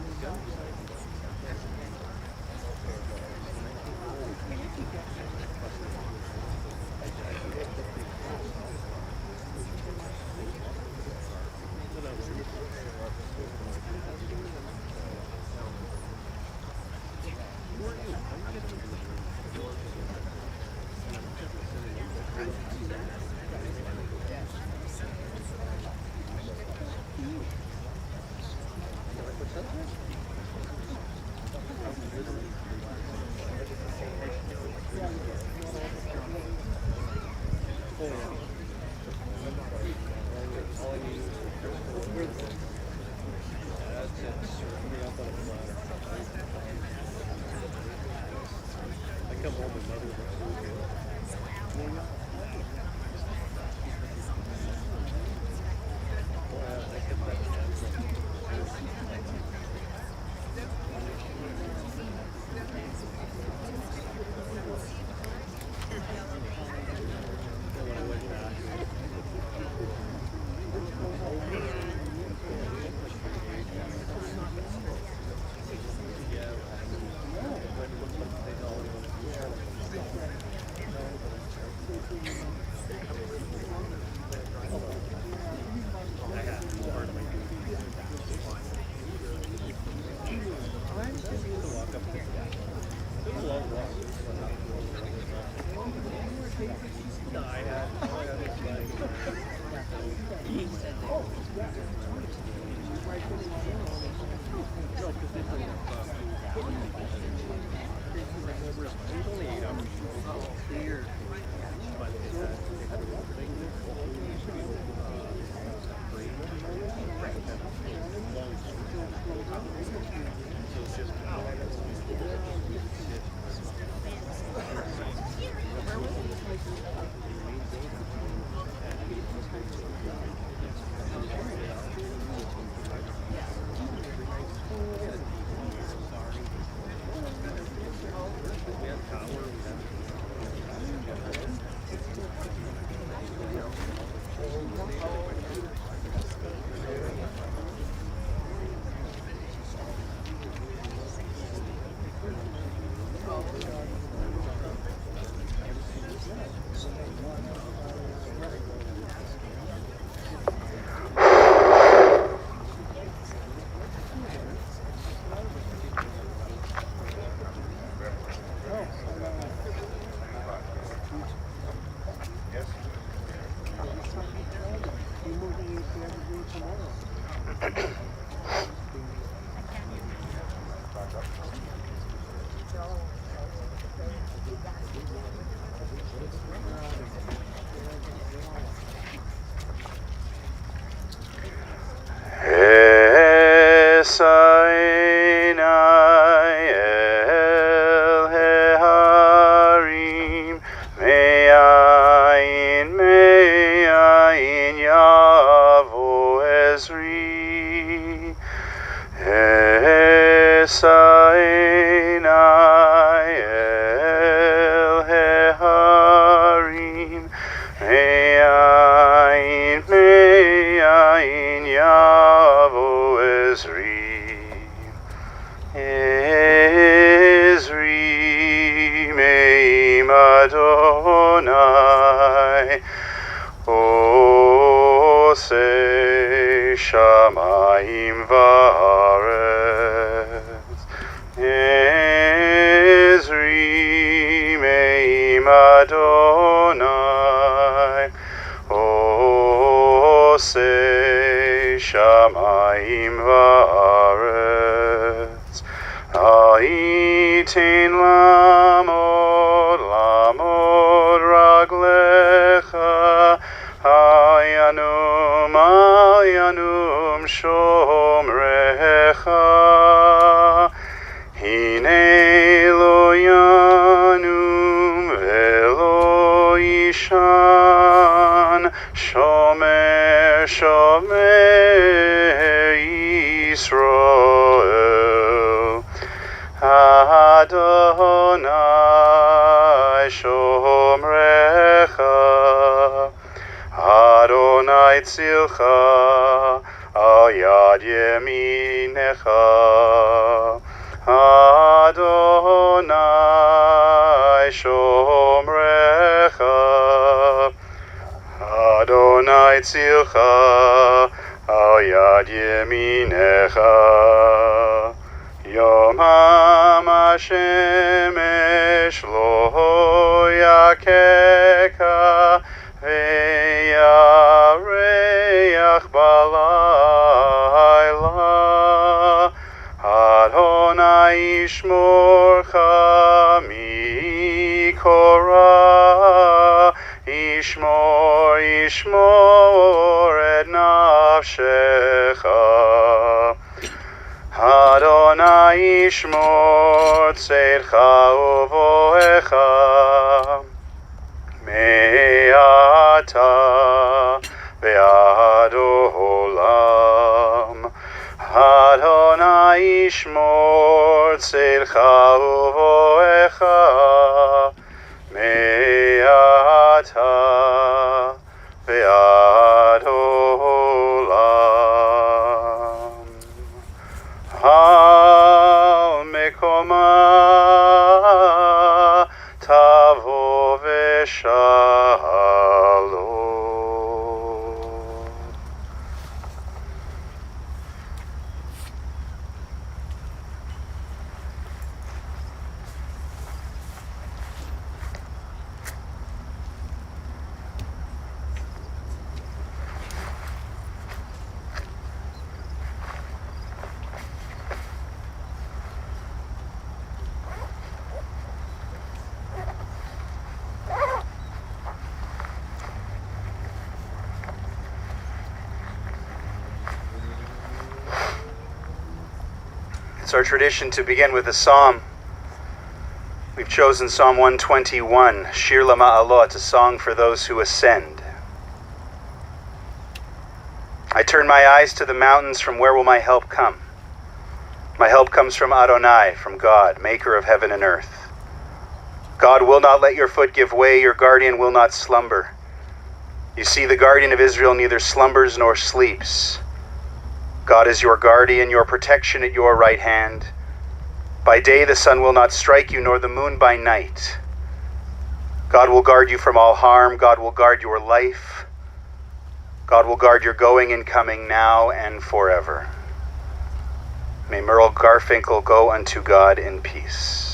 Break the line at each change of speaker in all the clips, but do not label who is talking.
There we go. It's our tradition to begin with a psalm. We've chosen Psalm 121, Shir Lama'alot, a song for those who ascend. I turn my eyes to the mountains, from where will my help come? My help comes from Adonai, from God, maker of heaven and earth. God will not let your foot give way, your guardian will not slumber. You see, the guardian of Israel neither slumbers nor sleeps. God is your guardian, your protection at your right hand. By day the sun will not strike you, nor the moon by night. God will guard you from all harm. God will guard your life. God will guard your going and coming now and forever. May Merle Garfinkel go unto God in peace.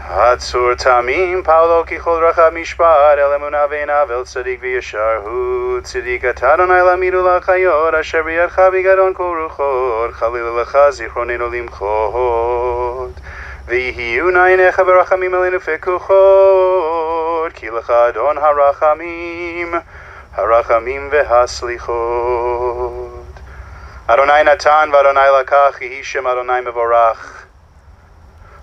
Atzur tamim paulo kichol racha mishpat el emunah ve'inav el tzadik v'yashar hu tzadik atadonai lamidu lachayot asher b'yadcha v'gadon kol ruchot chalil lecha zichronenu limchot v'yihiyu na'einecha berachamim elenu fekuchot ki lecha adon harachamim v'haslichot Adonai natan v'Adonai lakach yehi shem Adonai mevorach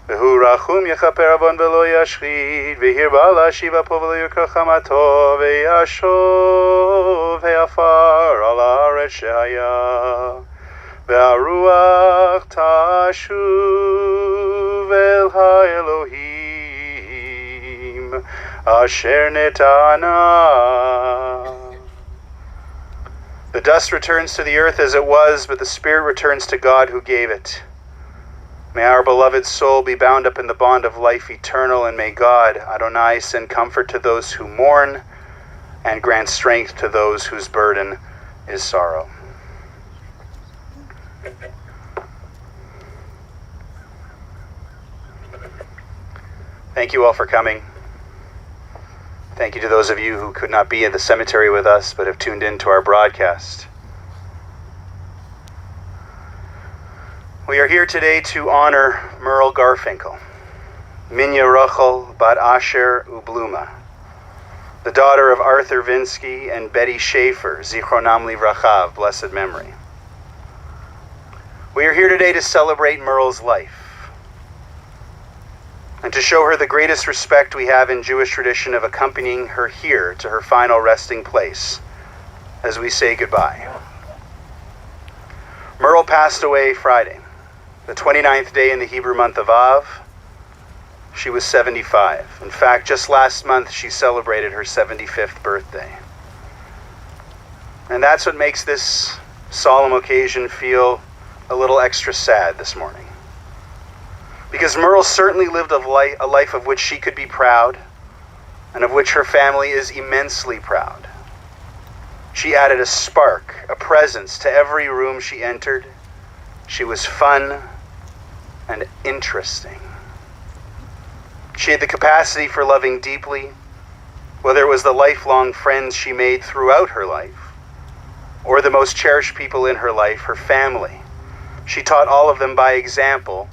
V'hu rachum yechaper avon v'lo yashchid v'hirba l'ashiva po v'lo yukra chamato v'yashov ve'afar al haaretz shehaya ve'aruach tashuv el ha'elohim asher netana. The dust returns to the earth as it was, but the spirit returns to God who gave it. May our beloved soul be bound up in the bond of life eternal, and may God, Adonai, send comfort to those who mourn and grant strength to those whose burden is sorrow. Thank you all for coming. Thank you to those of you who could not be at the cemetery with us but have tuned in to our broadcast. We are here today to honor Merle Garfinkel, MINYAN Rachel bat Asher Ubluma, the daughter of Arthur Vinsky and Betty Schaefer, Zichronam Livracha, of blessed memory. We are here today to celebrate Merle's life and to show her the greatest respect we have in Jewish tradition of accompanying her here to her final resting place as we say goodbye. Merle passed away Friday, the 29th day in the Hebrew month of Av. She was 75. In fact, just last month she celebrated her 75th birthday. And that's what makes this solemn occasion feel a little extra sad this morning. Because Merle certainly lived a life of which she could be proud, and of which her family is immensely proud. She added a spark, a presence to every room she entered. She was fun and interesting. She had the capacity for loving deeply, whether it was the lifelong friends she made throughout her life, or the most cherished people in her life, her family. She taught all of them by example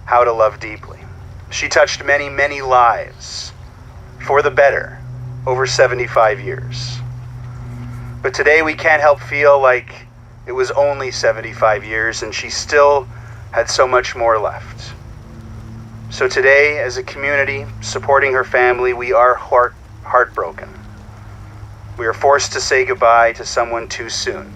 how to love deeply. She touched many, many lives for the better over 75 years. But today we can't help feel like it was only 75 years and she still had so much more left. So today, as a community supporting her family, we are heartbroken. We are forced to say goodbye to someone too soon.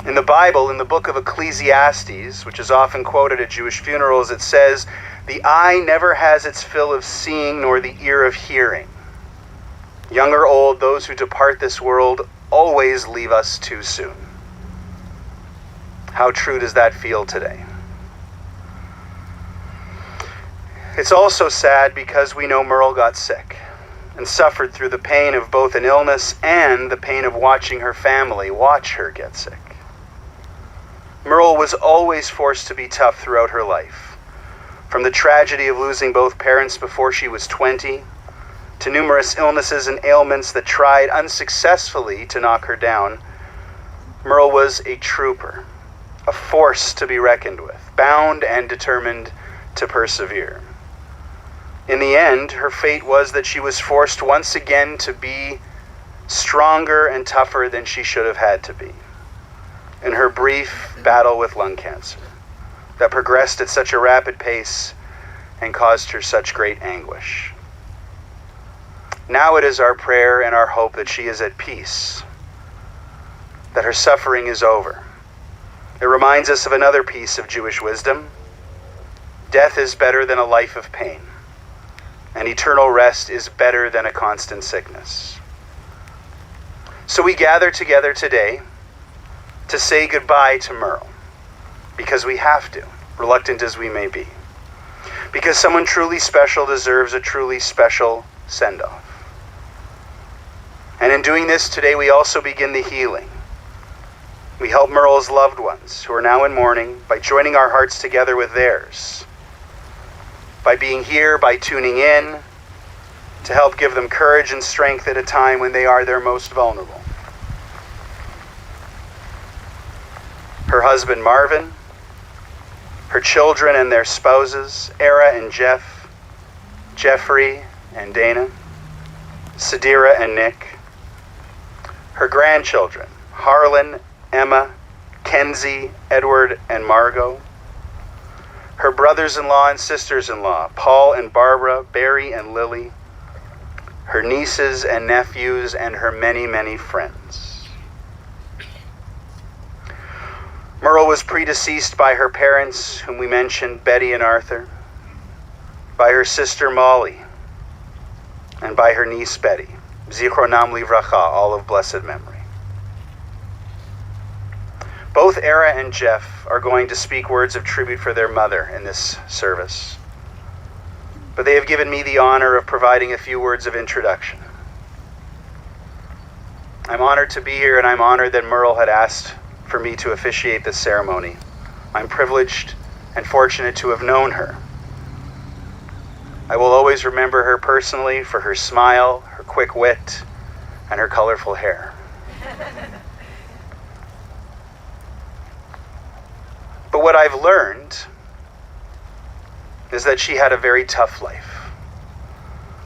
In the Bible, in the book of Ecclesiastes, which is often quoted at Jewish funerals, it says, "The eye never has its fill of seeing, nor the ear of hearing. Young or old, those who depart this world always leave us too soon." How true does that feel today? It's also sad because we know Merle got sick and suffered through the pain of both an illness and the pain of watching her family watch her get sick. Merle was always forced to be tough throughout her life. From the tragedy of losing both parents before she was 20, to numerous illnesses and ailments that tried unsuccessfully to knock her down, Merle was a trooper, a force to be reckoned with, bound and determined to persevere. In the end, her fate was that she was forced once again to be stronger and tougher than she should have had to be. in her brief battle with lung cancer that progressed at such a rapid pace and caused her such great anguish. Now it is our prayer and our hope that she is at peace, that her suffering is over. It reminds us of another piece of Jewish wisdom. Death is better than a life of pain, and eternal rest is better than a constant sickness. So we gather together today to say goodbye to Merle, because we have to, reluctant as we may be, because someone truly special deserves a truly special send-off. And in doing this today, we also begin the healing. We help Merle's loved ones who are now in mourning by joining our hearts together with theirs, by being here, by tuning in, to help give them courage and strength at a time when they are their most vulnerable. Her husband Marvin, her children and their spouses, Era and Jeff, Jeffrey and Dana, Sadira and Nick, her grandchildren, Harlan, Emma, Kenzie, Edward, and Margot, her brothers-in-law and sisters-in-law, Paul and Barbara, Barry and Lily, her nieces and nephews, and her many, many friends. Merle was predeceased by her parents, whom we mentioned, Betty and Arthur, by her sister Molly, and by her niece Betty, Zichronam Livracha, all of blessed memory. Both Era and Jeff are going to speak words of tribute for their mother in this service, but they have given me the honor of providing a few words of introduction. I'm honored to be here, and I'm honored that Merle had asked for me to officiate this ceremony. I'm privileged and fortunate to have known her. I will always remember her personally for her smile, her quick wit, and her colorful hair. But what I've learned is that she had a very tough life.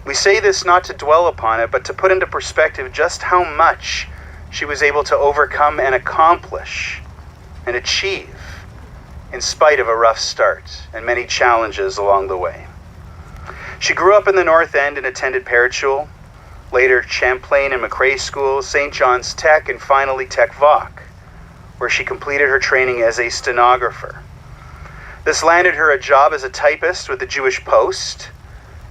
We say this not to dwell upon it, but to put into perspective just how much she was able to overcome and accomplish and achieve in spite of a rough start and many challenges along the way. She grew up in the North End and attended Parachule, later Champlain and McRae School, St. John's Tech, and finally Tech Voc, where she completed her training as a stenographer. This landed her a job as a typist with the Jewish Post,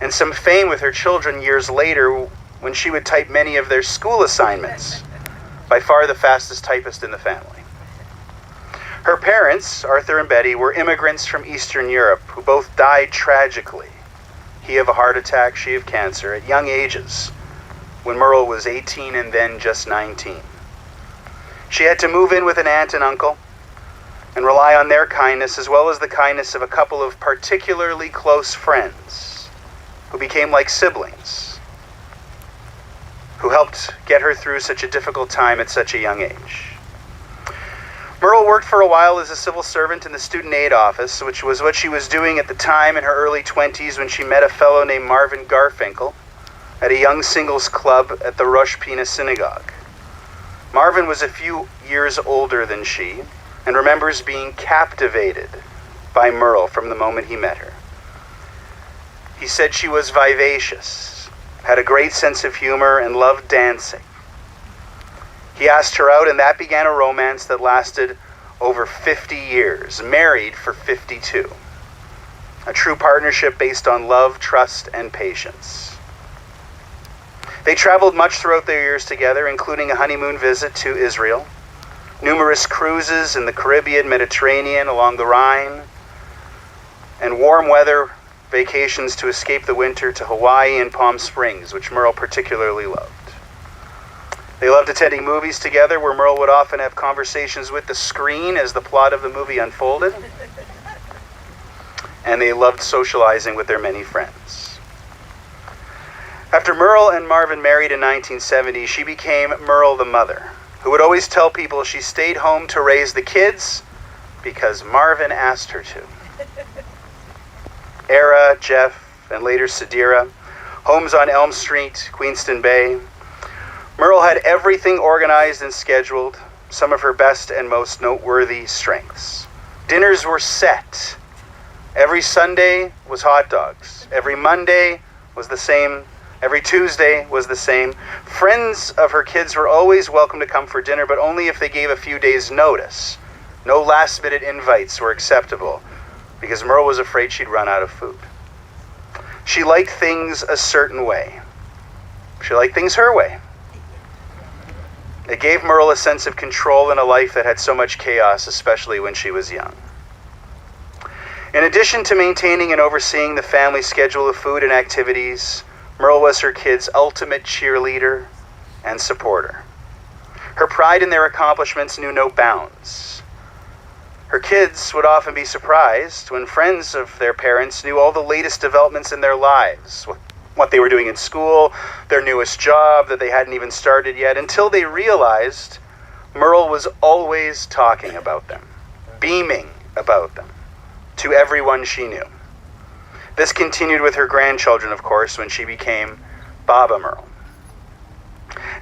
and some fame with her children years later when she would type many of their school assignments, by far the fastest typist in the family. Her parents, Arthur and Betty, were immigrants from Eastern Europe who both died tragically, he of a heart attack, she of cancer, at young ages, when Merle was 18 and then just 19. She had to move in with an aunt and uncle and rely on their kindness as well as the kindness of a couple of particularly close friends who became like siblings, who helped get her through such a difficult time at such a young age. Merle worked for a while as a civil servant in the student aid office, which was what she was doing at the time in her early 20s when she met a fellow named Merle Garfinkel at a young singles club at the Rosh Pina Synagogue. Marvin was a few years older than she and remembers being captivated by Merle from the moment he met her. He said she was vivacious, had a great sense of humor, and loved dancing. He asked her out, and that began a romance that lasted over 50 years, married for 52. A true partnership based on love, trust, and patience. They traveled much throughout their years together, including a honeymoon visit to Israel, numerous cruises in the Caribbean, Mediterranean, along the Rhine, and warm weather vacations to escape the winter to Hawaii and Palm Springs, which Merle particularly loved. They loved attending movies together, where Merle would often have conversations with the screen as the plot of the movie unfolded. And they loved socializing with their many friends. After Merle and Marvin married in 1970, she became Merle the mother, who would always tell people she stayed home to raise the kids because Marvin asked her to. Era, Jeff, and later Sadira, homes on Elm Street, Queenston Bay. Merle had everything organized and scheduled, some of her best and most noteworthy strengths. Dinners were set. Every Sunday was hot dogs. Every Monday was the same. Every Tuesday was the same. Friends of her kids were always welcome to come for dinner, but only if they gave a few days' notice. No last-minute invites were acceptable, because Merle was afraid she'd run out of food. She liked things a certain way. She liked things her way. It gave Merle a sense of control in a life that had so much chaos, especially when she was young. In addition to maintaining and overseeing the family schedule of food and activities, Merle was her kids' ultimate cheerleader and supporter. Her pride in their accomplishments knew no bounds. Her kids would often be surprised when friends of their parents knew all the latest developments in their lives, what they were doing in school, their newest job that they hadn't even started yet, until they realized Merle was always talking about them, beaming about them, to everyone she knew. This continued with her grandchildren, of course, when she became Baba Merle.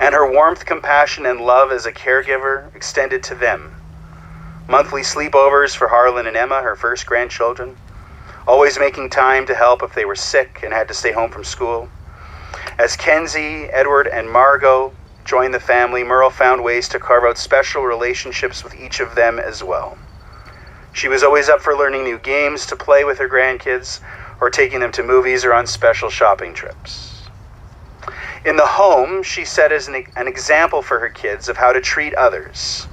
And her warmth, compassion, and love as a caregiver extended to them. Monthly sleepovers for Harlan and Emma, her first grandchildren, always making time to help if they were sick and had to stay home from school. As Kenzie, Edward, and Margot joined the family, Merle found ways to carve out special relationships with each of them as well. She was always up for learning new games to play with her grandkids, or taking them to movies or on special shopping trips. In the home, she set as an example for her kids of how to treat others,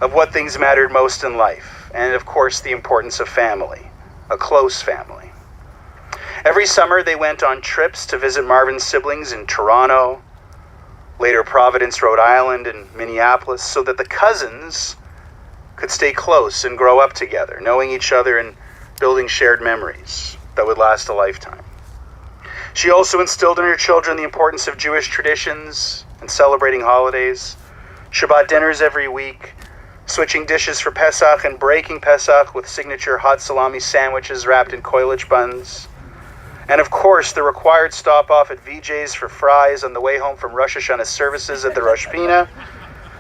of what things mattered most in life, and of course the importance of family, a close family. Every summer they went on trips to visit Marvin's siblings in Toronto, later Providence, Rhode Island, and Minneapolis, so that the cousins could stay close and grow up together, knowing each other and building shared memories that would last a lifetime. She also instilled in her children the importance of Jewish traditions and celebrating holidays, Shabbat dinners every week, switching dishes for Pesach and breaking Pesach with signature hot salami sandwiches wrapped in koilach buns, and of course the required stop off at VJ's for fries on the way home from Rosh Hashanah services at the Rosh Pina,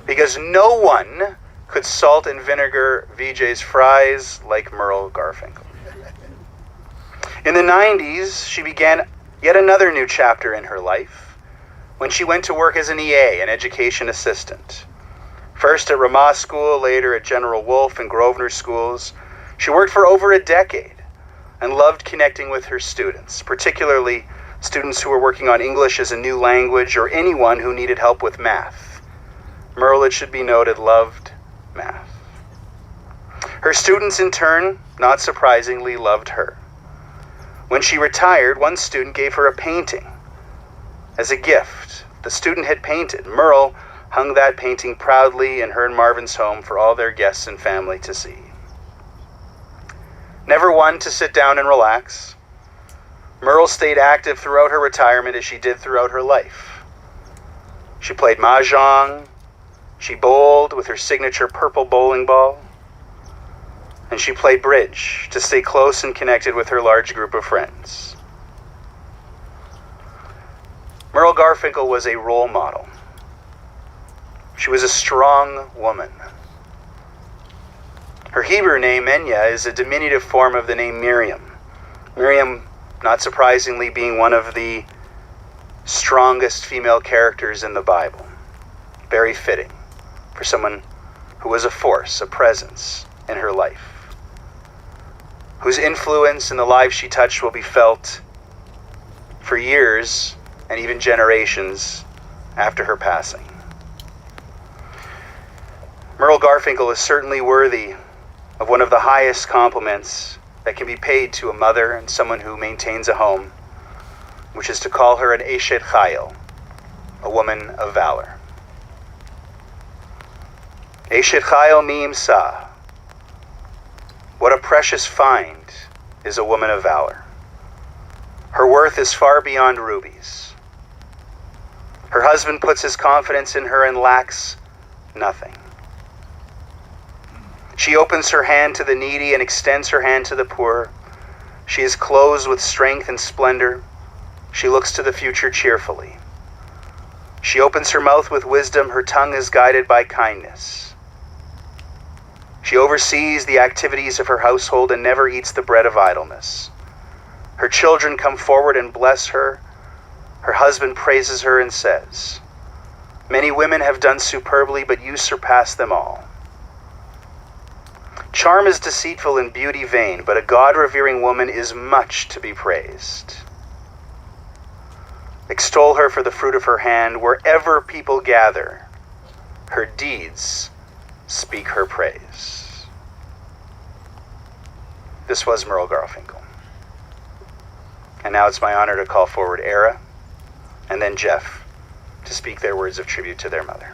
because no one could salt and vinegar VJ's fries like Merle Garfinkel. In the 90s, she began yet another new chapter in her life when she went to work as an EA, an education assistant. First at Ramah School, later at General Wolf and Grosvenor schools. She worked for over a decade and loved connecting with her students, particularly students who were working on English as a new language or anyone who needed help with math. Merle, it should be noted, loved math. Her students, in turn, not surprisingly, loved her. When she retired, one student gave her a painting as a gift. The student had painted. Merle hung that painting proudly in her and Marvin's home for all their guests and family to see. Never one to sit down and relax, Merle stayed active throughout her retirement as she did throughout her life. She played mahjong, she bowled with her signature purple bowling ball, and she played bridge to stay close and connected with her large group of friends. Merle Garfinkel was a role model. She was a strong woman. Her Hebrew name, MINYAN, is a diminutive form of the name Miriam. Miriam, not surprisingly, being one of the strongest female characters in the Bible. Very fitting for someone who was a force, a presence in her life, whose influence in the lives she touched will be felt for years and even generations after her passing. Merle Garfinkel is certainly worthy of one of the highest compliments that can be paid to a mother and someone who maintains a home, which is to call her an Eshet Chayil, a woman of valor. Eshet Chayil mi'imsa. What a precious find is a woman of valor. Her worth is far beyond rubies. Her husband puts his confidence in her and lacks nothing. She opens her hand to the needy and extends her hand to the poor. She is clothed with strength and splendor. She looks to the future cheerfully. She opens her mouth with wisdom, her tongue is guided by kindness. She oversees the activities of her household and never eats the bread of idleness. Her children come forward and bless her. Her husband praises her and says, "Many women have done superbly, but you surpass them all." Charm is deceitful and beauty vain, but a God-revering woman is much to be praised. Extol her for the fruit of her hand. Wherever people gather, her deeds speak her praise. This was Merle Garfinkel. And now it's my honor to call forward Era and then Jeff to speak their words of tribute to their mother.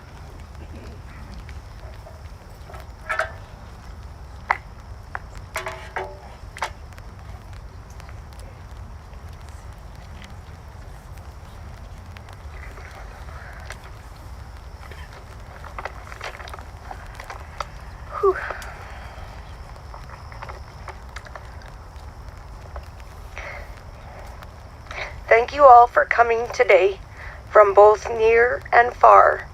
Thank you all for coming today from both near and far,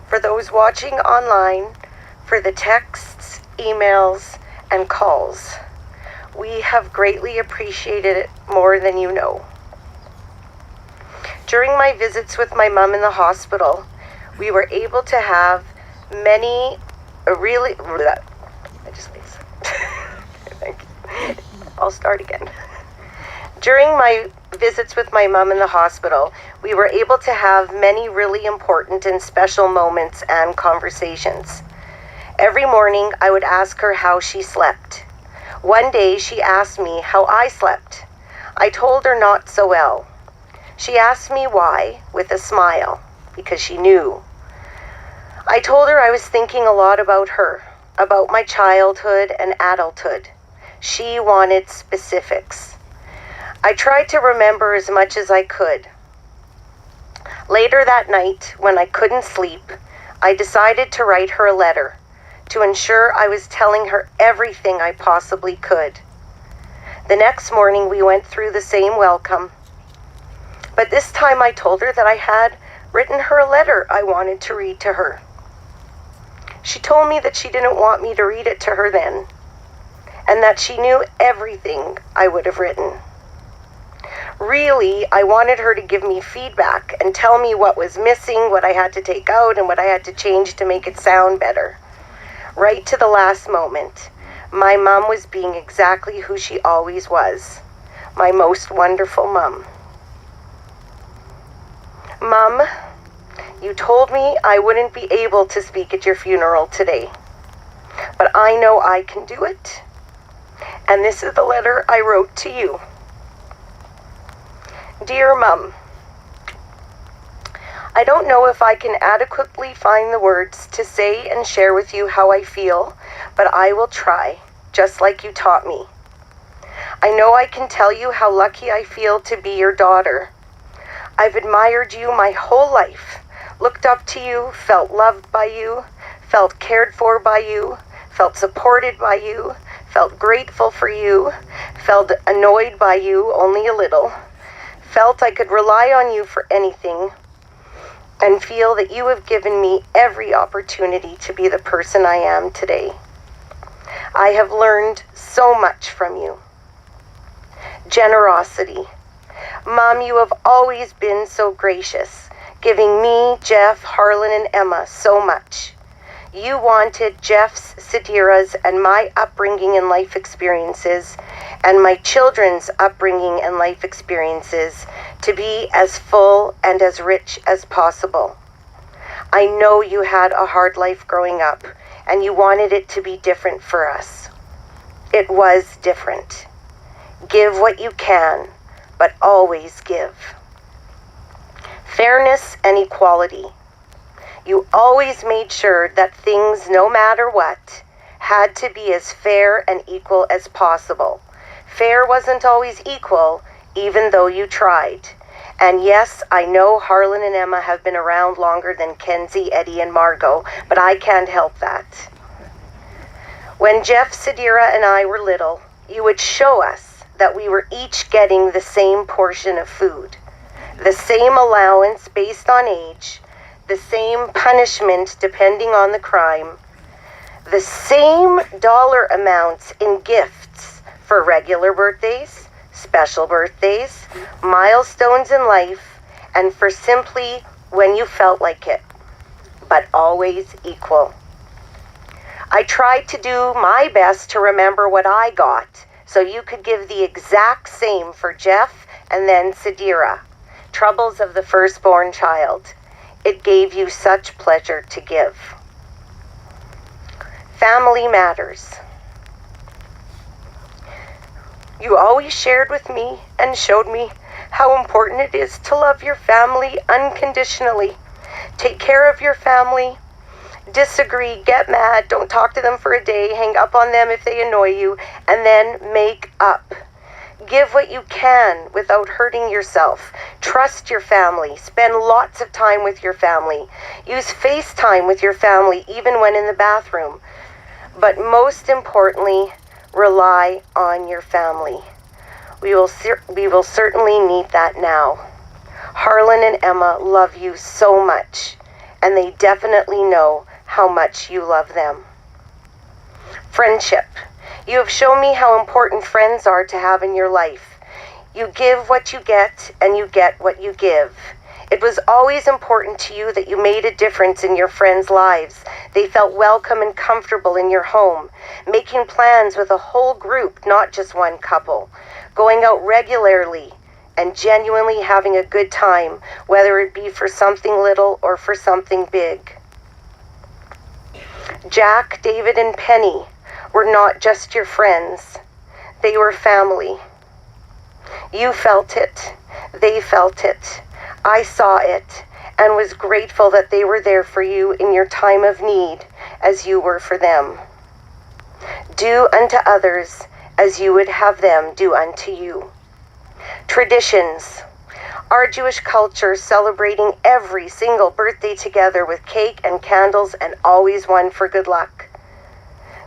for those watching online, for the texts, emails, and calls. We have greatly appreciated it more than you know. During my visits with my mom in the hospital, we were able to have many really... Thank you. I'll start again. During my visits with my mom in the hospital, we were able to have many really important and special moments and conversations. Every morning, I would ask her how she slept. One day, she asked me how I slept. I told her not so well. She asked me why, with a smile, because she knew. I told her I was thinking a lot about her, about my childhood and adulthood. She wanted specifics. I tried to remember as much as I could. Later that night, when I couldn't sleep, I decided to write her a letter to ensure I was telling her everything I possibly could. The next morning, we went through the same welcome. But this time I told her that I had written her a letter I wanted to read to her. She told me that she didn't want me to read it to her then, and that she knew everything I would have written. Really, I wanted her to give me feedback and tell me what was missing, what I had to take out, and what I had to change to make it sound better. Right to the last moment, my mom was being exactly who she always was, my most wonderful mom. Mom, you told me I wouldn't be able to speak at your funeral today, but I know I can do it, and this is the letter I wrote to you. Dear Mum, I don't know if I can adequately find the words to say and share with you how I feel, but I will try, just like you taught me. I know I can tell you how lucky I feel to be your daughter. I've admired you my whole life, looked up to you, felt loved by you, felt cared for by you, felt supported by you, felt grateful for you, felt annoyed by you only a little, felt I could rely on you for anything, and feel that you have given me every opportunity to be the person I am today. I have learned so much from you. Generosity. Mom, you have always been so gracious, giving me, Jeff, Harlan, and Emma so much. You wanted Jeff's, Sadira's, and my upbringing and life experiences, and my children's upbringing and life experiences to be as full and as rich as possible. I know you had a hard life growing up, and you wanted it to be different for us. It was different. Give what you can, but always give. Fairness and equality. You always made sure that things, no matter what, had to be as fair and equal as possible. Fair wasn't always equal, even though you tried. And yes, I know Harlan and Emma have been around longer than Kenzie, Eddie, and Margot, but I can't help that. When Jeff, Sadira, and I were little, you would show us that we were each getting the same portion of food, the same allowance based on age, the same punishment depending on the crime, the same dollar amounts in gifts for regular birthdays, special birthdays, milestones in life, and for simply when you felt like it, but always equal. I tried to do my best to remember what I got, so you could give the exact same for Jeff and then Sadira. Troubles of the firstborn child. It gave you such pleasure to give. Family matters. You always shared with me and showed me how important it is to love your family unconditionally. Take care of your family. Disagree, get mad, don't talk to them for a day, hang up on them if they annoy you, and then make up. Give what you can without hurting yourself. Trust your family. Spend lots of time with your family. Use FaceTime with your family even when in the bathroom. But most importantly, rely on your family. We will certainly need that now. Harlan and Emma love you so much, and they definitely know how much you love them. Friendship. You have shown me how important friends are to have in your life. You give what you get, and you get what you give. It was always important to you that you made a difference in your friends' lives. They felt welcome and comfortable in your home, making plans with a whole group, not just one couple, going out regularly, and genuinely having a good time, whether it be for something little or for something big. Jack, David, and Penny were not just your friends. They were family. You felt it. They felt it. I saw it and was grateful that they were there for you in your time of need as you were for them. Do unto others as you would have them do unto you. Traditions. Our Jewish culture celebrating every single birthday together with cake and candles and always one for good luck.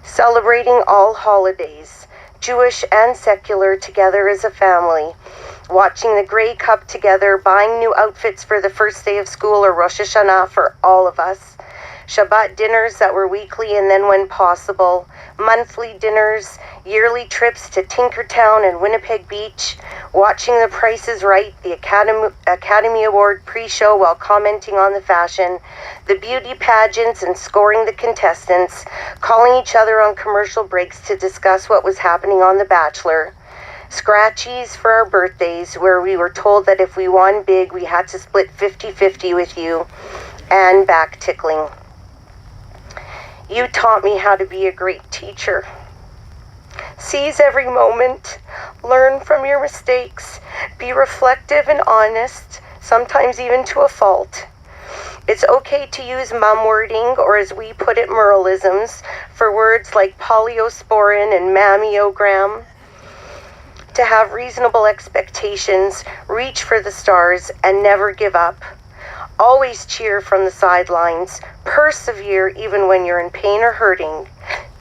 Celebrating all holidays, Jewish and secular, together as a family. Watching the Grey Cup together, buying new outfits for the first day of school or Rosh Hashanah for all of us. Shabbat dinners that were weekly and then when possible. Monthly dinners, yearly trips to Tinkertown and Winnipeg Beach. Watching The Price is Right, the Academy Award pre-show while commenting on the fashion. The beauty pageants and scoring the contestants. Calling each other on commercial breaks to discuss what was happening on The Bachelor. Scratchies for our birthdays, where we were told that if we won big, we had to split 50-50 with you. And back tickling. You taught me how to be a great teacher. Seize every moment. Learn from your mistakes. Be reflective and honest, sometimes even to a fault. It's okay to use mum wording, or as we put it, Merleisms, for words like polyosporin and mammiogram. To have reasonable expectations, reach for the stars, and never give up. Always cheer from the sidelines. Persevere even when you're in pain or hurting.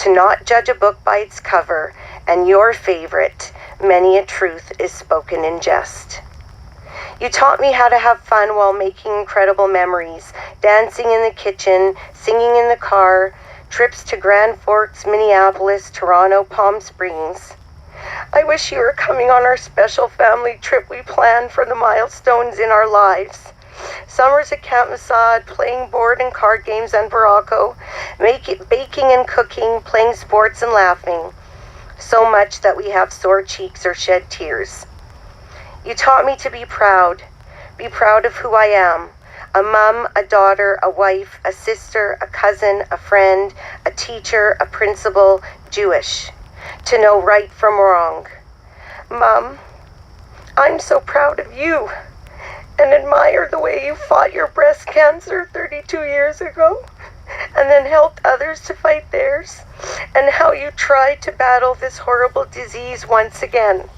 To not judge a book by its cover. And your favorite, many a truth is spoken in jest. You taught me how to have fun while making incredible memories. Dancing in the kitchen, singing in the car, trips to Grand Forks, Minneapolis, Toronto, Palm Springs. I wish you were coming on our special family trip we planned for the milestones in our lives. Summers at Camp Masad, playing board and card games on Baracco, baking and cooking, playing sports and laughing. So much that we have sore cheeks or shed tears. You taught me to be proud of who I am. A mom, a daughter, a wife, a sister, a cousin, a friend, a teacher, a principal, Jewish. To know right from wrong. Mom, I'm so proud of you and admire the way you fought your breast cancer 32 years ago and then helped others to fight theirs, and how you tried to battle this horrible disease once again.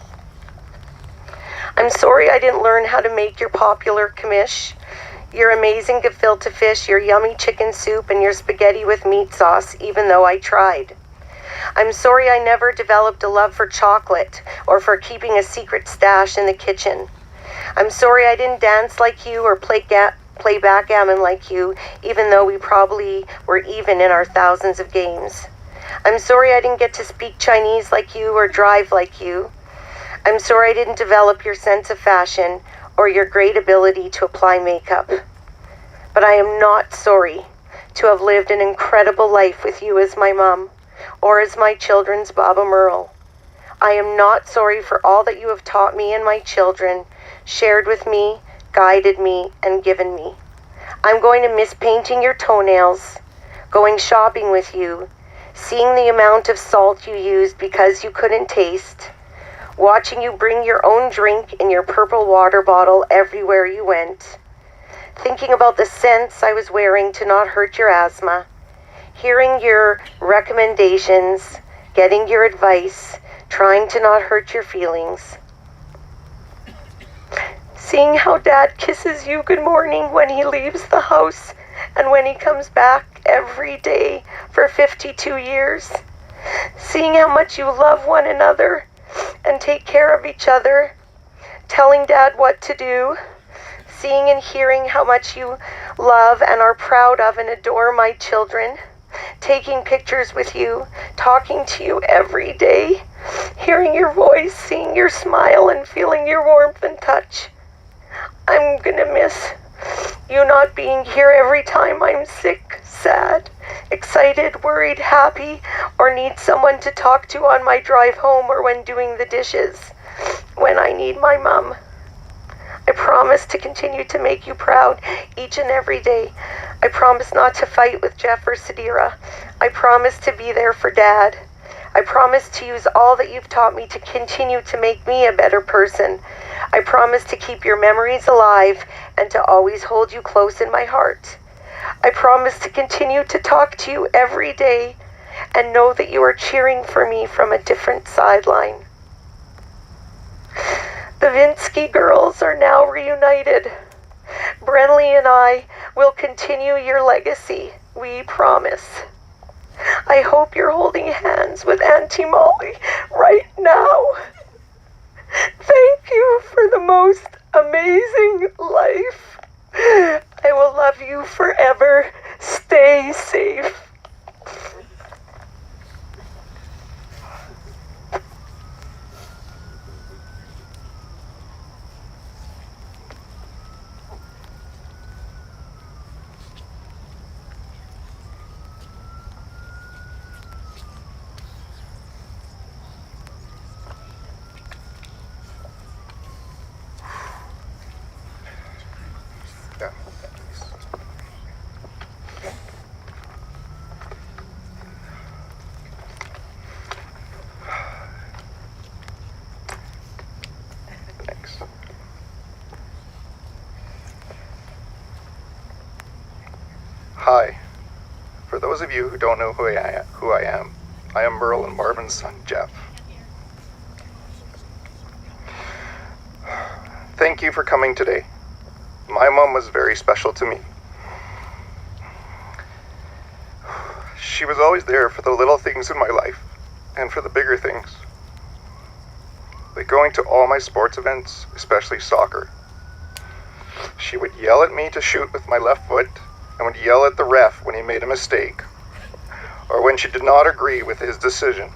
I'm sorry I didn't learn how to make your popular kmish, your amazing gefilte fish, your yummy chicken soup, and your spaghetti with meat sauce, even though I tried. I'm sorry I never developed a love for chocolate or for keeping a secret stash in the kitchen. I'm sorry I didn't dance like you or play play backgammon like you, even though we probably were even in our thousands of games. I'm sorry I didn't get to speak Chinese like you or drive like you. I'm sorry I didn't develop your sense of fashion or your great ability to apply makeup. But I am not sorry to have lived an incredible life with you as my mom or as my children's Baba Merle. I am not sorry for all that you have taught me and my children, shared with me, guided me, and given me. I'm going to miss painting your toenails, going shopping with you, seeing the amount of salt you used because you couldn't taste, watching you bring your own drink in your purple water bottle everywhere you went, thinking about the scents I was wearing to not hurt your asthma, hearing your recommendations, getting your advice, trying to not hurt your feelings, seeing how Dad kisses you good morning when he leaves the house and when he comes back every day for 52 years, seeing how much you love one another and take care of each other, telling Dad what to do, seeing and hearing how much you love and are proud of and adore my children, taking pictures with you, talking to you every day, hearing your voice, seeing your smile, and feeling your warmth and touch. I'm gonna miss you not being here every time I'm sick, sad, excited, worried, happy, or need someone to talk to on my drive home or when doing the dishes, when I need my mom. I promise to continue to make you proud each and every day. I promise not to fight with Jeff or Sadira. I promise to be there for Dad. I promise to use all that you've taught me to continue to make me a better person. I promise to keep your memories alive and to always hold you close in my heart. I promise to continue to talk to you every day and know that you are cheering for me from a different sideline. The Vinsky girls are now reunited. Brenly and I will continue your legacy, we promise. I hope you're holding hands with Auntie Molly right now. Thank you for the most amazing life. I will love you forever. Stay safe.
Hi. For those of you who don't know who I am Merle and Marvin's son, Jeff. Thank you for coming today. My mom was very special to me. She was always there for the little things in my life and for the bigger things. Like going to all my sports events, especially soccer. She would yell at me to shoot with my left foot and would yell at the ref when he made a mistake or when she did not agree with his decision.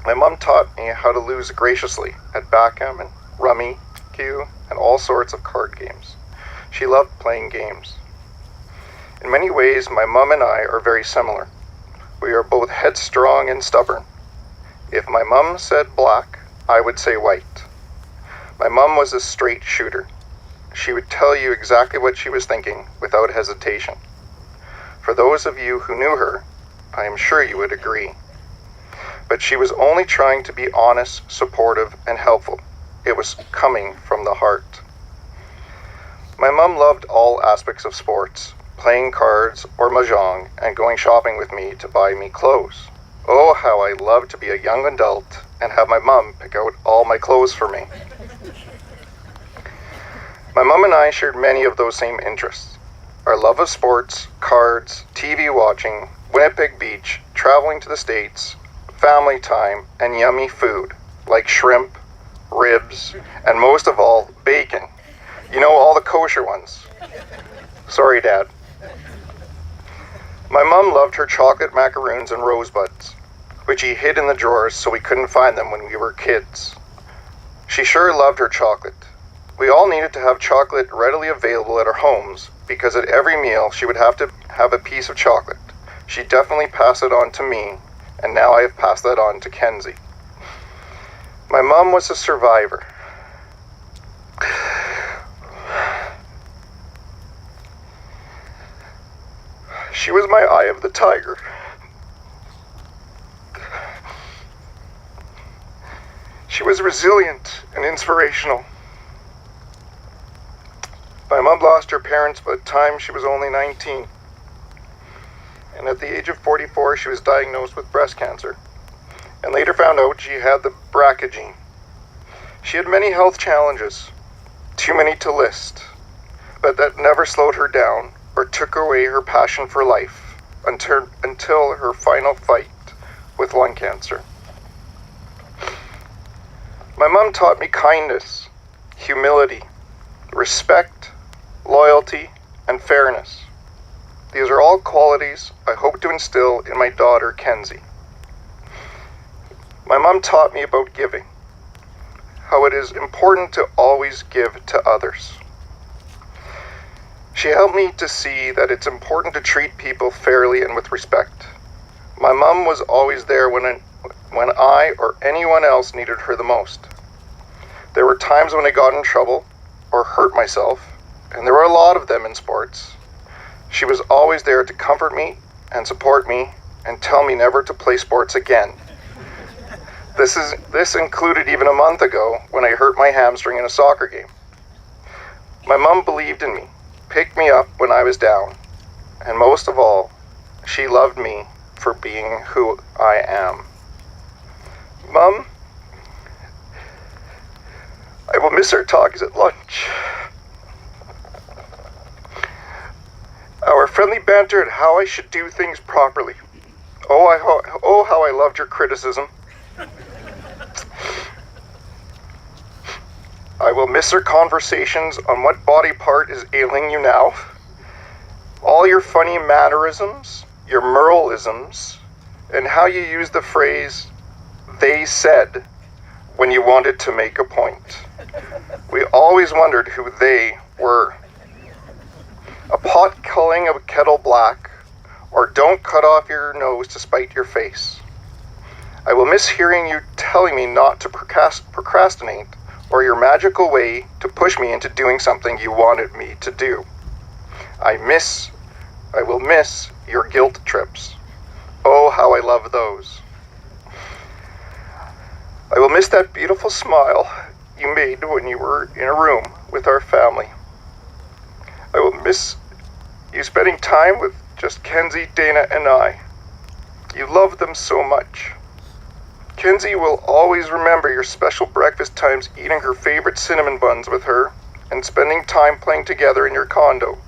My mom taught me how to lose graciously at backgammon, rummy, cue, and all sorts of card games. She loved playing games. In many ways, my mom and I are very similar. We are both headstrong and stubborn. If my mom said black, I would say white. My mom was a straight shooter. She would tell you exactly what she was thinking without hesitation. For those of you who knew her, I am sure you would agree. But she was only trying to be honest, supportive, and helpful. It was coming from the heart. My mom loved all aspects of sports, playing cards or mahjong, and going shopping with me to buy me clothes. Oh, how I loved to be a young adult and have my mom pick out all my clothes for me. My mom and I shared many of those same interests. Our love of sports, cards, TV watching, Winnipeg Beach, traveling to the States, family time, and yummy food like shrimp, ribs, and most of all, bacon. You know, all the kosher ones. Sorry, Dad. My mom loved her chocolate macaroons and rosebuds, which he hid in the drawers so we couldn't find them when we were kids. She sure loved her chocolate. We all needed to have chocolate readily available at our homes because at every meal she would have to have a piece of chocolate. She definitely passed it on to me, and now I have passed that on to Kenzie. My mom was a survivor. She was my eye of the tiger. She was resilient and inspirational. My mom lost her parents by the time she was only 19. And at the age of 44, she was diagnosed with breast cancer, and later found out she had the BRCA gene. She had many health challenges, too many to list, but that never slowed her down or took away her passion for life until her final fight with lung cancer. My mom taught me kindness, humility, respect, loyalty, and fairness. These are all qualities I hope to instill in my daughter, Kenzie. My mom taught me about giving, how it is important to always give to others. She helped me to see that it's important to treat people fairly and with respect. My mom was always there when I or anyone else needed her the most. There were times when I got in trouble or hurt myself, and there were a lot of them in sports. She was always there to comfort me and support me and tell me never to play sports again. This included even a month ago when I hurt my hamstring in a soccer game. My mom believed in me, picked me up when I was down, and most of all, she loved me for being who I am. Mom, I will miss our talks at lunch. Our friendly banter at how I should do things properly. Oh, how I loved your criticism. I will miss our conversations on what body part is ailing you now. All your funny mannerisms, your Merleisms, and how you use the phrase, "they said," when you wanted to make a point. We always wondered who they were. A pot calling a kettle black, or don't cut off your nose to spite your face. I will miss hearing you telling me not to procrastinate, or your magical way to push me into doing something you wanted me to do. I will miss your guilt trips. Oh, how I love those. I will miss that beautiful smile you made when you were in a room with our family. I will miss you spending time with just Kenzie, Dana, and I. You love them so much. Kenzie will always remember your special breakfast times eating her favorite cinnamon buns with her and spending time playing together in your condo.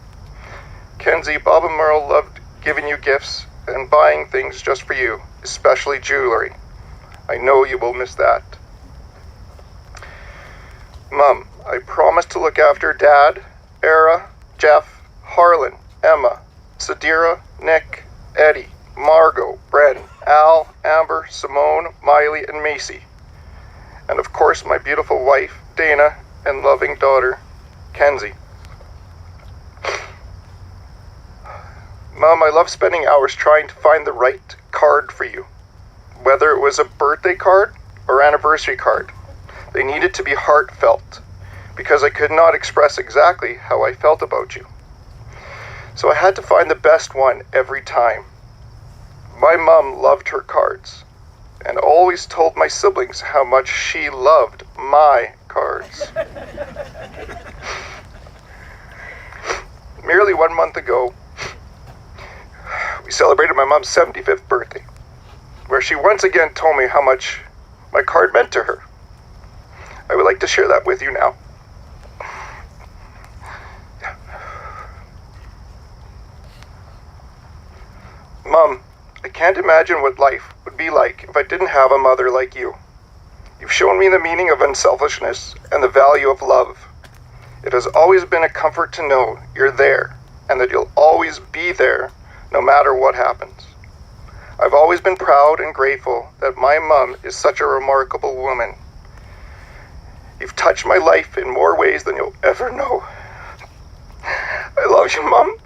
Kenzie, Bob and Merle loved giving you gifts and buying things just for you, especially jewelry. I know you will miss that. Mom, I promise to look after Dad, Era, Jeff, Harlan, Emma, Sadira, Nick, Eddie, Margot, Bren, Al, Amber, Simone, Miley, and Macy. And of course my beautiful wife, Dana, and loving daughter, Kenzie. Mom, I love spending hours trying to find the right card for you. Whether it was a birthday card or anniversary card, they needed to be heartfelt, because I could not express exactly how I felt about you. So I had to find the best one every time. My mom loved her cards, and always told my siblings how much she loved my cards. Merely 1 month ago, we celebrated my mom's 75th birthday, where she once again told me how much my card meant to her. I would like to share that with you now. Mom, I can't imagine what life would be like if I didn't have a mother like you. You've shown me the meaning of unselfishness and the value of love. It has always been a comfort to know you're there and that you'll always be there no matter what happens. I've always been proud and grateful that my mom is such a remarkable woman. You've touched my life in more ways than you'll ever know. I love you, Mom,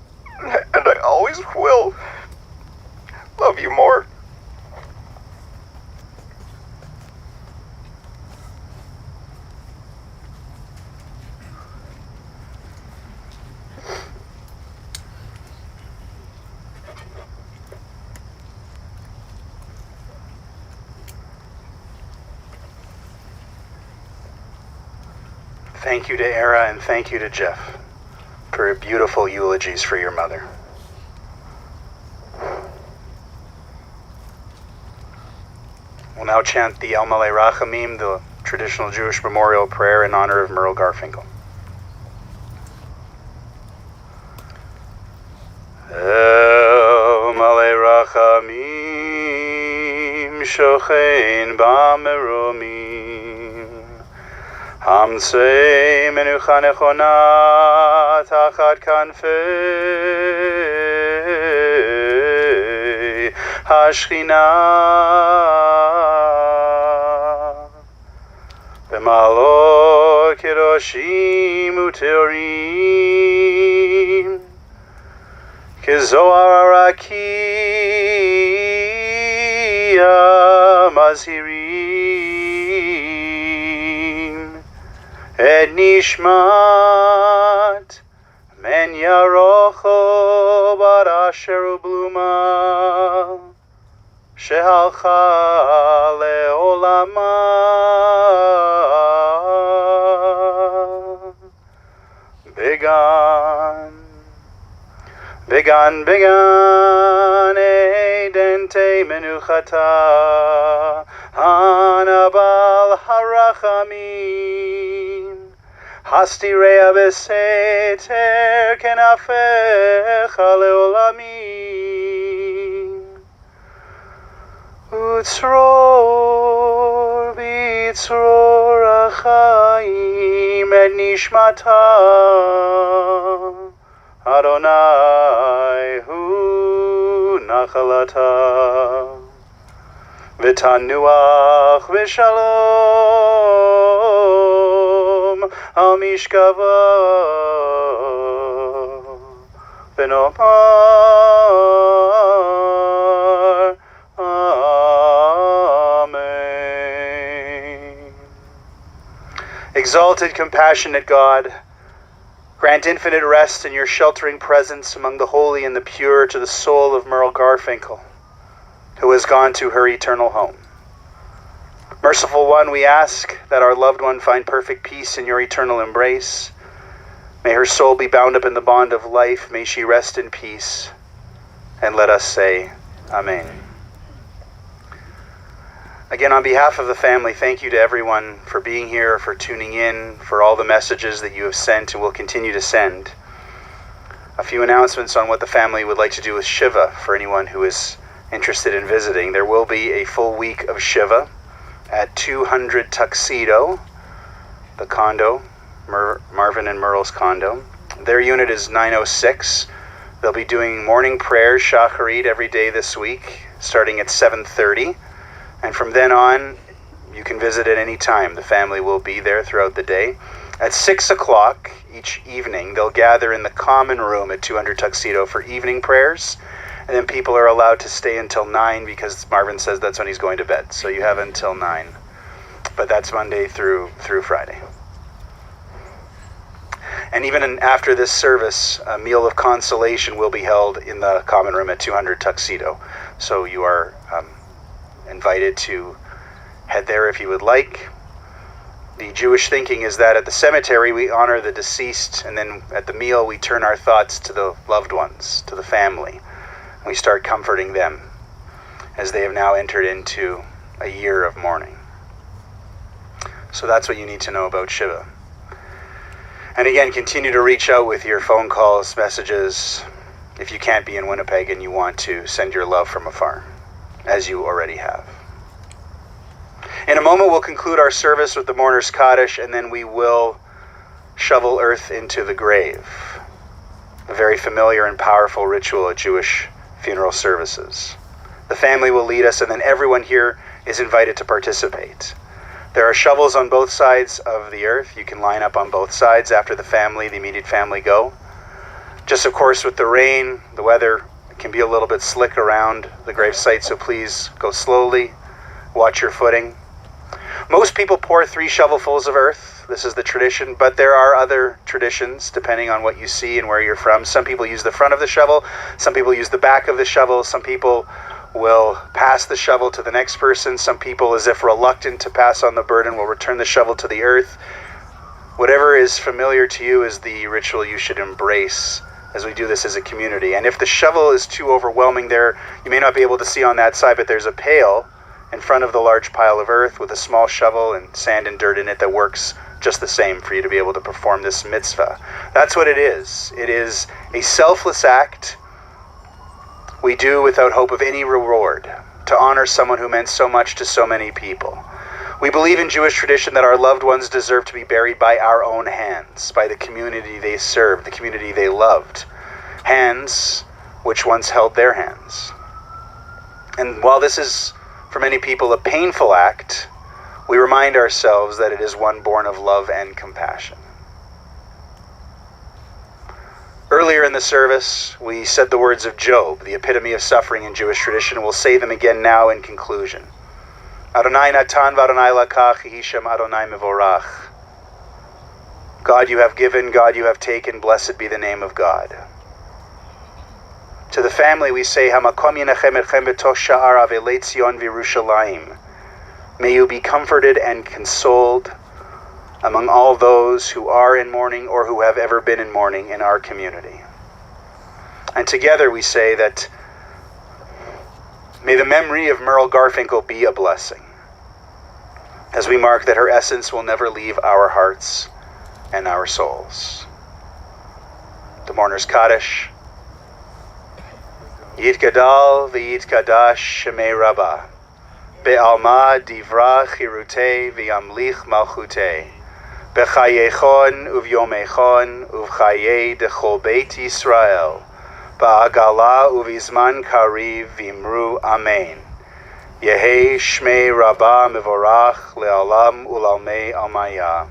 and I always will love you more.
Thank you to Era and thank you to Jeff for beautiful eulogies for your mother. We'll now chant the El Malei Rachamim, the traditional Jewish memorial prayer in honor of Merle Garfinkel. El Malei Rachamim shochein b'meromim Hamsei menucha nechona tachat kanfei hashchina b'malot kedoshim uteorim kezohar arakia mazhirim Et nishmat MINYAN rocho bar asher ubluma shehalcha leolama began edente menuchata hanabal harachamim Hastirei beseter kenafecha leolamim Utzror bitzror achaim et nishmata Adonai hu nachalata V'tanuach v'shalom al mishkava v'nomar Amen. Exalted, compassionate God, grant infinite rest in your sheltering presence among the holy and the pure to the soul of Merle Garfinkel, who has gone to her eternal home. Merciful One, we ask that our loved one find perfect peace in your eternal embrace. May her soul be bound up in the bond of life. May she rest in peace. And let us say, Amen. Again, on behalf of the family, thank you to everyone for being here, for tuning in, for all the messages that you have sent and will continue to send. A few announcements on what the family would like to do with Shiva for anyone who is interested in visiting. There will be a full week of Shiva at 200 Tuxedo, the condo, Marvin and Merle's condo. Their unit is 906. They'll be doing morning prayers, Shaarey, every day this week, starting at 7:30. And from then on, you can visit at any time. The family will be there throughout the day. At 6 o'clock each evening, they'll gather in the common room at 200 Tuxedo for evening prayers. And then people are allowed to stay until 9 because Marvin says that's when he's going to bed. So you have until 9. But that's Monday through Friday. And even after this service, a meal of consolation will be held in the common room at 200 Tuxedo. So you are invited to head there if you would like. The Jewish thinking is that at the cemetery we honor the deceased, and then at the meal we turn our thoughts to the loved ones, to the family. We start comforting them as they have now entered into a year of mourning. So that's what you need to know about Shiva. And again, continue to reach out with your phone calls, messages, if you can't be in Winnipeg and you want to send your love from afar, as you already have. In a moment, we'll conclude our service with the Mourner's Kaddish, and then we will shovel earth into the grave. A very familiar and powerful ritual at Jewish funeral services. The family will lead us, and then everyone here is invited to participate. There are shovels on both sides of the earth. You can line up on both sides after the immediate family go. Just of course with the rain, the weather can be a little bit slick around the grave site, so please go slowly, watch your footing. Most people pour 3 shovelfuls of earth. This is the tradition, but there are other traditions depending on what you see and where you're from. Some people use the front of the shovel, some people use the back of the shovel, some people will pass the shovel to the next person, some people, as if reluctant to pass on the burden, will return the shovel to the earth. Whatever is familiar to you is the ritual you should embrace as we do this as a community. And if the shovel is too overwhelming there, you may not be able to see on that side, but there's a pail in front of the large pile of earth with a small shovel and sand and dirt in it that works just the same for you to be able to perform this mitzvah. That's what it is. It is a selfless act we do without hope of any reward to honor someone who meant so much to so many people. We believe in Jewish tradition that our loved ones deserve to be buried by our own hands, by the community they served, the community they loved. Hands which once held their hands. And while this is for many people a painful act, we remind ourselves that it is one born of love and compassion. Earlier in the service, we said the words of Job, the epitome of suffering in Jewish tradition, and we'll say them again now in conclusion. Adonai natan v'Adonai lakach, Yehi shem Adonai mevorach. God, you have given, God, you have taken, blessed be the name of God. To the family we say, Hamakom yenachem etchem b'toch sha'ar avelei Tzion v'Yerushalayim. May you be comforted and consoled among all those who are in mourning or who have ever been in mourning in our community. And together we say that may the memory of Merle Garfinkel be a blessing, as we mark that her essence will never leave our hearts and our souls. The Mourner's Kaddish. Yitgadal v'yitkadash shemei Rabah, be'alma divra chirutei v'yamlich malchutei, b'chayechon uv'yomechon uv'chayei dechol beit Yisrael, ba'agala uv'izman kariv v'imru amen. Yehei shmei Rabah mevorach le'alam u'lalmei almaya.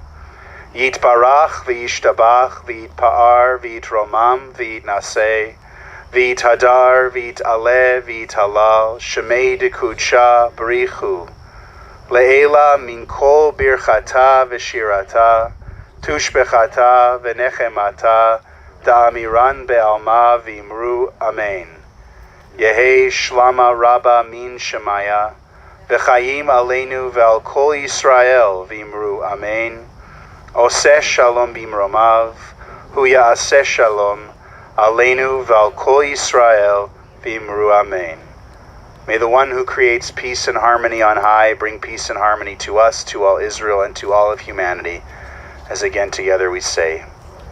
Yitbarach v'yishtabach v'yitpa'ar v'yitromam v'yitnaseh v'yithadar v'yit'aleh v'yit'halal shemei dekudsha b'richu le'ela min kol birchata v'shirata tushbechata v'nechemata da'amiran be'alma v'imru amen. Yehei shlama Rabah min shemaya v'chayim aleinu ve'al kol Yisrael v'imru amen. Oseh shalom bimromav hu ya'aseh shalom Aleinu v'al kol Yisrael v'imru amen. May the one who creates peace and harmony on high bring peace and harmony to us, to all Israel, and to all of humanity, as again together we say,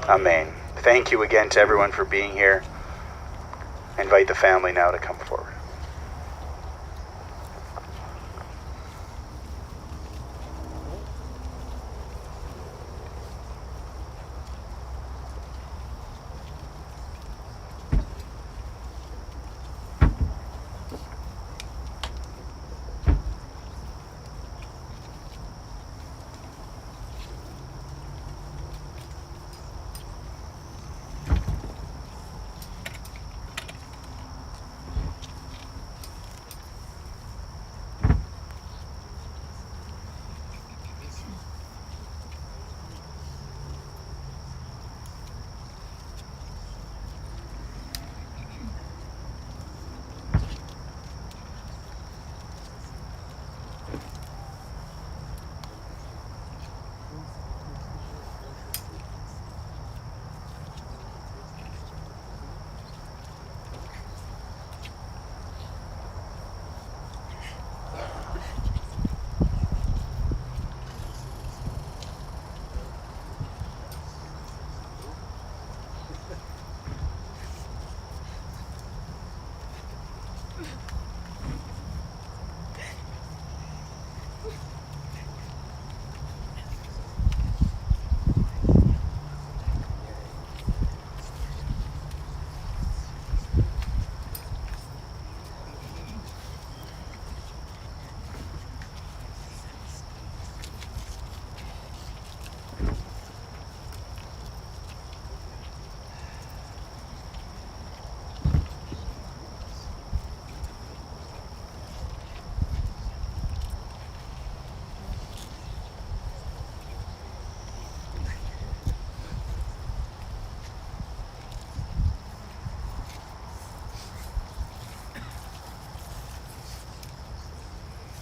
Amen. Thank you again to everyone for being here. I invite the family now to come forward.